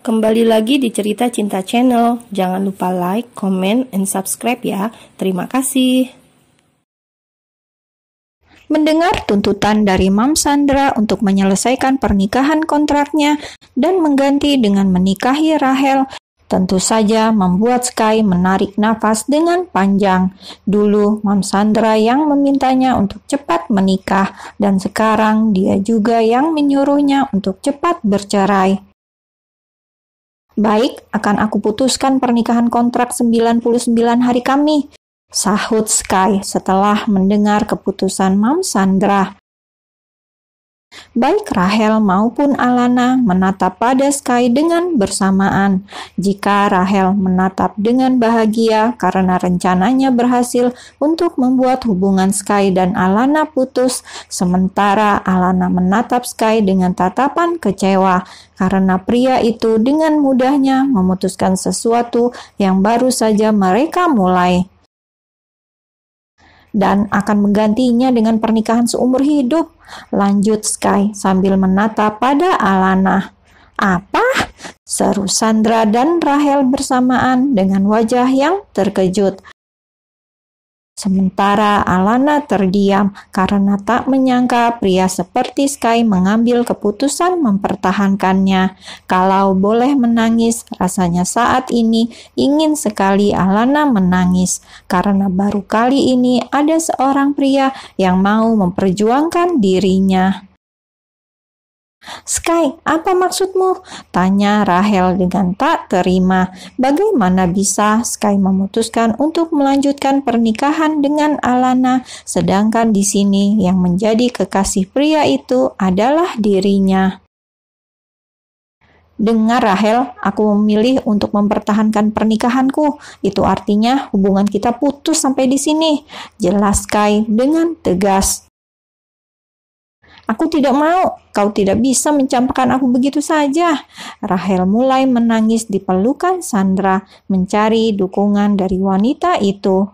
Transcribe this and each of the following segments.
Kembali lagi di Cerita Cinta Channel. Jangan lupa like, comment, and subscribe ya. Terima kasih. Mendengar tuntutan dari Mam Sandra untuk menyelesaikan pernikahan kontraknya dan mengganti dengan menikahi Rahel, tentu saja membuat Sky menarik nafas dengan panjang. Dulu Mam Sandra yang memintanya untuk cepat menikah, dan sekarang dia juga yang menyuruhnya untuk cepat bercerai. Baik, akan aku putuskan pernikahan kontrak 99 hari kami, sahut Sky setelah mendengar keputusan Mam Sandra. Baik Rahel maupun Alana menatap pada Sky dengan bersamaan. Jika Rahel menatap dengan bahagia karena rencananya berhasil untuk membuat hubungan Sky dan Alana putus, sementara Alana menatap Sky dengan tatapan kecewa karena pria itu dengan mudahnya memutuskan sesuatu yang baru saja mereka mulai dan akan menggantinya dengan pernikahan seumur hidup, lanjut Sky sambil menatap pada Alana. Apa? Seru Sandra dan Rahel bersamaan dengan wajah yang terkejut. Sementara Alana terdiam karena tak menyangka pria seperti Sky mengambil keputusan mempertahankannya. Kalau boleh menangis, rasanya saat ini ingin sekali Alana menangis karena baru kali ini ada seorang pria yang mau memperjuangkan dirinya. Sky, apa maksudmu? Tanya Rahel dengan tak terima. Bagaimana bisa Sky memutuskan untuk melanjutkan pernikahan dengan Alana, sedangkan di sini yang menjadi kekasih pria itu adalah dirinya? Dengar Rahel, aku memilih untuk mempertahankan pernikahanku. Itu artinya hubungan kita putus sampai di sini, jelas Sky dengan tegas. Aku tidak mau, kau tidak bisa mencampakkan aku begitu saja. Rahel mulai menangis di pelukan Sandra, mencari dukungan dari wanita itu.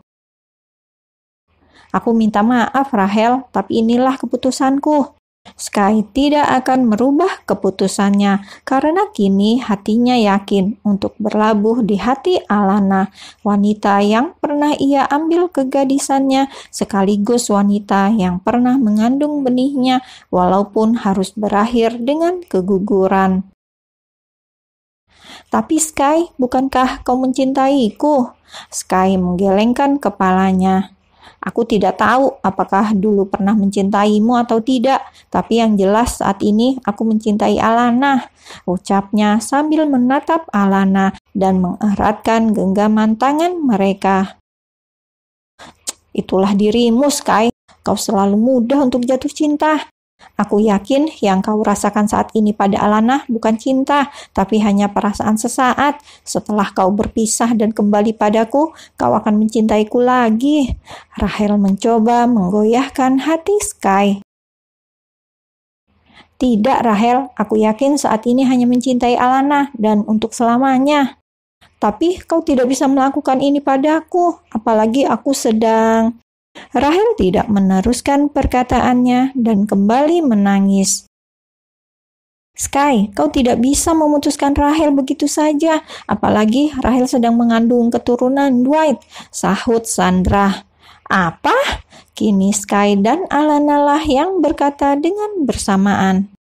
Aku minta maaf Rahel, tapi inilah keputusanku. Sky tidak akan merubah keputusannya karena kini hatinya yakin untuk berlabuh di hati Alana, wanita yang pernah ia ambil kegadisannya sekaligus wanita yang pernah mengandung benihnya walaupun harus berakhir dengan keguguran. Tapi Sky, bukankah kau mencintaiku? Sky menggelengkan kepalanya. Aku tidak tahu apakah dulu pernah mencintaimu atau tidak, tapi yang jelas saat ini aku mencintai Alana, ucapnya sambil menatap Alana dan mengeratkan genggaman tangan mereka. Itulah dirimu, Sky. Kau selalu mudah untuk jatuh cinta. Aku yakin yang kau rasakan saat ini pada Alana bukan cinta, tapi hanya perasaan sesaat. Setelah kau berpisah dan kembali padaku, kau akan mencintaiku lagi. Rahel mencoba menggoyahkan hati Sky. Tidak Rahel, aku yakin saat ini hanya mencintai Alana dan untuk selamanya. Tapi kau tidak bisa melakukan ini padaku, apalagi aku sedang... Rahel tidak meneruskan perkataannya dan kembali menangis. Sky, kau tidak bisa memutuskan Rahel begitu saja, apalagi Rahel sedang mengandung keturunan Dwight, sahut Sandra. Apa? Kini Sky dan Alana lah yang berkata dengan bersamaan.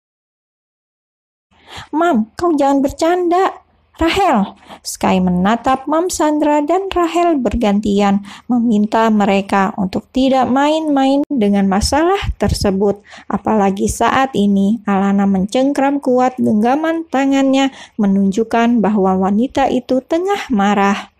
Mam, kau jangan bercanda. Rahel, Sky menatap Mam Sandra dan Rahel bergantian, meminta mereka untuk tidak main-main dengan masalah tersebut. Apalagi saat ini Alana mencengkram kuat genggaman tangannya, menunjukkan bahwa wanita itu tengah marah.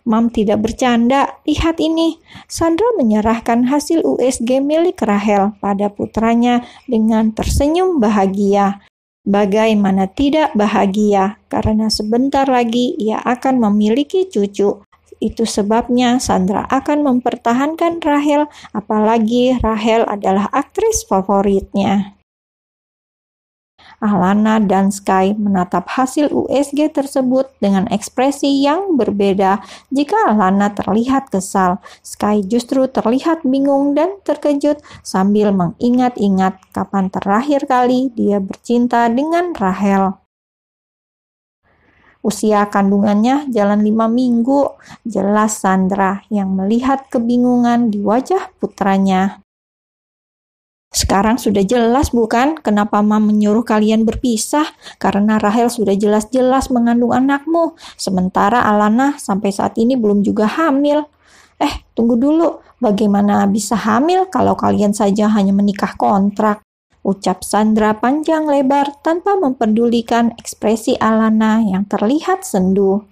Mam tidak bercanda, lihat ini. Sandra menyerahkan hasil USG milik Rahel pada putranya dengan tersenyum bahagia. Bagaimana tidak bahagia, karena sebentar lagi ia akan memiliki cucu. Itu sebabnya Sandra akan mempertahankan Rahel, apalagi Rahel adalah aktris favoritnya. Alana dan Sky menatap hasil USG tersebut dengan ekspresi yang berbeda. Jika Alana terlihat kesal, Sky justru terlihat bingung dan terkejut sambil mengingat-ingat kapan terakhir kali dia bercinta dengan Rahel. Usia kandungannya jalan 5 minggu, jelas Sandra yang melihat kebingungan di wajah putranya. Sekarang sudah jelas bukan kenapa Mam menyuruh kalian berpisah? Karena Rahel sudah jelas-jelas mengandung anakmu, sementara Alana sampai saat ini belum juga hamil. Tunggu dulu, bagaimana bisa hamil kalau kalian saja hanya menikah kontrak? Ucap Sandra panjang lebar tanpa mempedulikan ekspresi Alana yang terlihat sendu.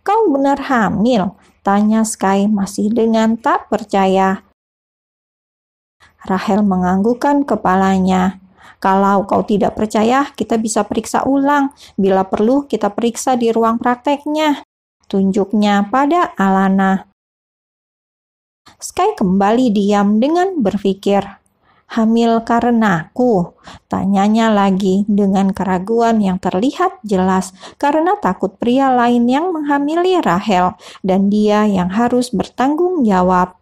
Kau benar hamil? Tanya Sky masih dengan tak percaya. Rahel menganggukkan kepalanya. Kalau kau tidak percaya, kita bisa periksa ulang. Bila perlu, kita periksa di ruang prakteknya. Tunjuknya pada Alana. Sky kembali diam dengan berpikir. Hamil karenaku? Tanyanya lagi dengan keraguan yang terlihat jelas karena takut pria lain yang menghamili Rahel dan dia yang harus bertanggung jawab.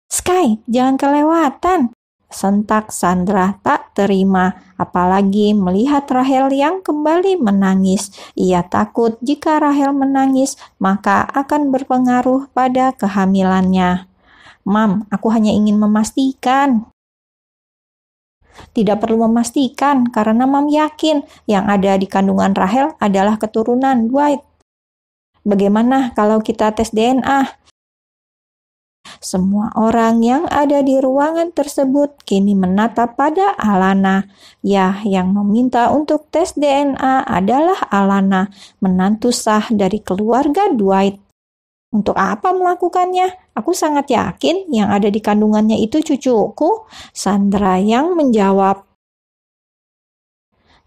Sky, jangan kelewatan, sentak Sandra tak terima, apalagi melihat Rahel yang kembali menangis. Ia takut jika Rahel menangis, maka akan berpengaruh pada kehamilannya. Mam, aku hanya ingin memastikan. Tidak perlu memastikan, karena Mam yakin yang ada di kandungan Rahel adalah keturunan Dwight. Bagaimana kalau kita tes DNA? Semua orang yang ada di ruangan tersebut kini menatap pada Alana. Ya, yang meminta untuk tes DNA adalah Alana, menantu sah dari keluarga Dwight. Untuk apa melakukannya? Aku sangat yakin yang ada di kandungannya itu cucuku, Sandra yang menjawab.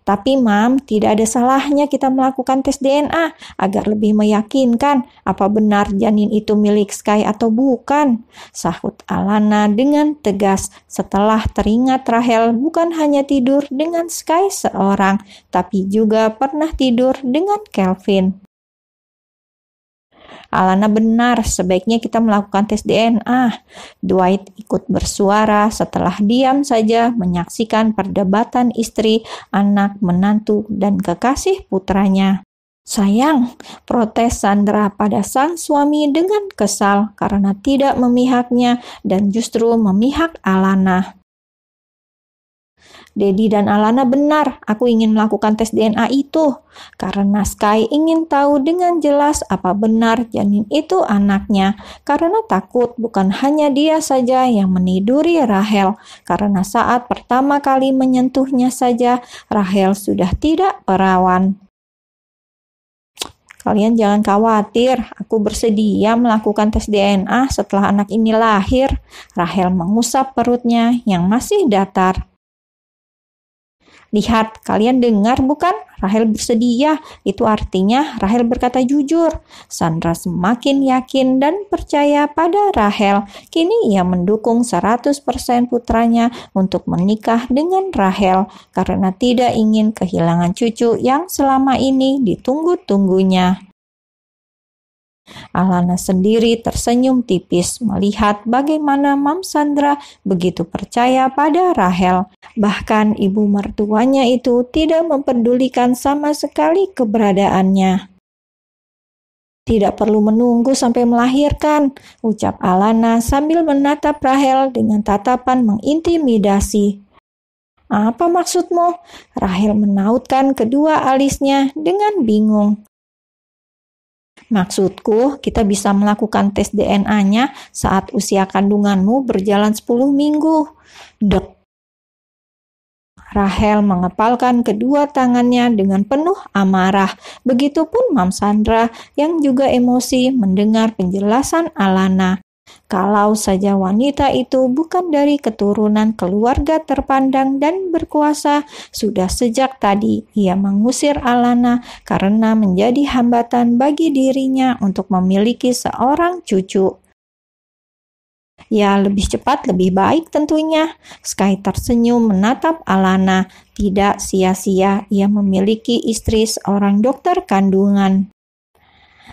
Tapi Mam, tidak ada salahnya kita melakukan tes DNA agar lebih meyakinkan apa benar janin itu milik Sky atau bukan, sahut Alana dengan tegas setelah teringat Rahel bukan hanya tidur dengan Sky seorang, tapi juga pernah tidur dengan Kelvin. Alana benar, sebaiknya kita melakukan tes DNA. Dwight ikut bersuara setelah diam saja menyaksikan perdebatan istri, anak, menantu, dan kekasih putranya. Sayang, protes Sandra pada sang suami dengan kesal karena tidak memihaknya dan justru memihak Alana. Dedi dan Alana benar, aku ingin melakukan tes DNA itu. Karena Sky ingin tahu dengan jelas apa benar janin itu anaknya. Karena takut bukan hanya dia saja yang meniduri Rahel. Karena saat pertama kali menyentuhnya saja, Rahel sudah tidak perawan. Kalian jangan khawatir, aku bersedia melakukan tes DNA setelah anak ini lahir. Rahel mengusap perutnya yang masih datar. Lihat, kalian dengar bukan? Rahel bersedia. Itu artinya Rahel berkata jujur. Sandra semakin yakin dan percaya pada Rahel. Kini ia mendukung 100% putranya untuk menikah dengan Rahel karena tidak ingin kehilangan cucu yang selama ini ditunggu-tunggunya. Alana sendiri tersenyum tipis melihat bagaimana Mam Sandra begitu percaya pada Rahel. Bahkan ibu mertuanya itu tidak mempedulikan sama sekali keberadaannya. Tidak perlu menunggu sampai melahirkan, ucap Alana sambil menatap Rahel dengan tatapan mengintimidasi. Apa maksudmu? Rahel menautkan kedua alisnya dengan bingung. Maksudku, kita bisa melakukan tes DNA-nya saat usia kandunganmu berjalan 10 minggu. Dek. Rahel mengepalkan kedua tangannya dengan penuh amarah. Begitupun Mam Sandra yang juga emosi mendengar penjelasan Alana. Kalau saja wanita itu bukan dari keturunan keluarga terpandang dan berkuasa, sudah sejak tadi ia mengusir Alana karena menjadi hambatan bagi dirinya untuk memiliki seorang cucu. Ya, lebih cepat lebih baik tentunya. Sky tersenyum menatap Alana. Tidak sia-sia ia memiliki istri seorang dokter kandungan.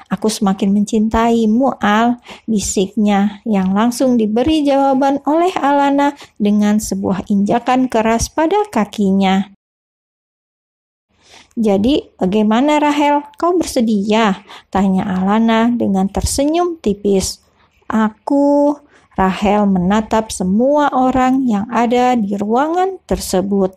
Aku semakin mencintaimu, Al, bisiknya yang langsung diberi jawaban oleh Alana dengan sebuah injakan keras pada kakinya. Jadi, bagaimana Rahel? Kau bersedia? Tanya Alana dengan tersenyum tipis. Aku, Rahel menatap semua orang yang ada di ruangan tersebut.